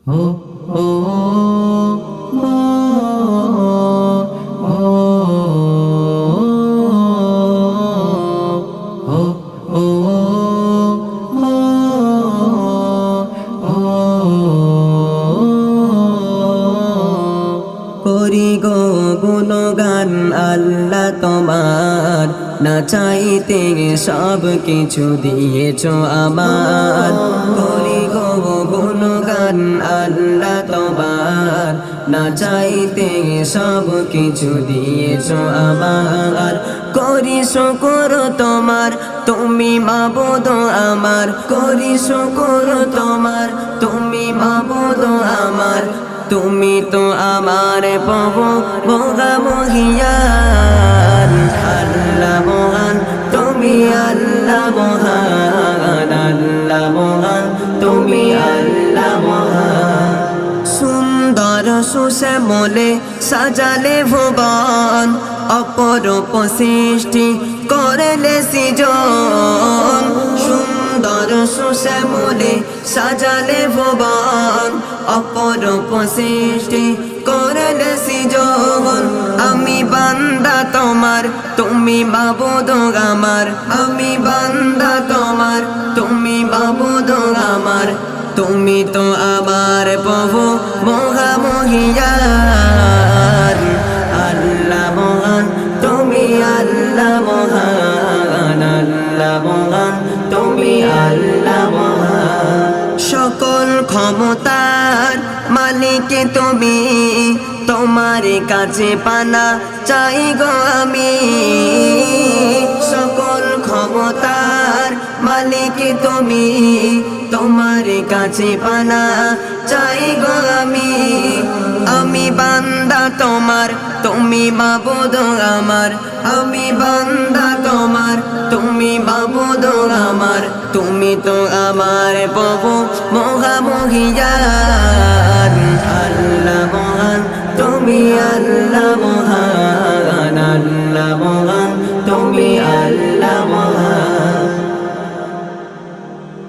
ও ও ও করি গো গুণগান আল্লাহ তোমার, না চাইতে সব কিছু দিয়েছ আমার। করি গো গুণগান আল্লাহ তোমার, না চাইতে সব কিছু দিয়েছ আমার। করি শুকর তোমার, তুমি মাবুদ আমার। করি শুকর তোমার, তুমি মাবুদ আমার। তুমি তো আমার প্রভু মোগা মহিয়ান। আল্লাহ মহান, তুমি আল্লাহ মহান। আল্লাহ মহান, তুমি আল্লাহ মহান। সুন্দর সুশ্যামলে সাজালে ভুবন, অপরূপ সৃষ্টি করলে সৃজন। সুন্দর সুশ্যামলে সাজালে ভুবন, অপরূপ সৃষ্টি করলে সৃজন। আমি বান্দা তোমার, তুমি মাবুদ আমার। আমি বান্দা তোমার, তুমি মাবুদ আমার। তুমি তো আমার প্রভু মহা মহিয়ান। আল্লাহ মহান, তুমি আল্লাহ মহান। আল্লাহ মহান, তুমি আল্লাহ মহান। সকল ক্ষমতার মালিক তুমি, তোমার কাছে পানা চাই গো আমি। সকল ক্ষমতার মালিক তুমি, তোমার কাছে পানা চাই গো আমি। আমি বান্দা তোমার, তুমি মাবুদ আমার। আমি বান্দা তোমার, তুমি মাবুদ আমার। তুমি তো আমার প্রভু মহা মহিয়ান। আল্লাহ মহান, তুমি আল্লাহ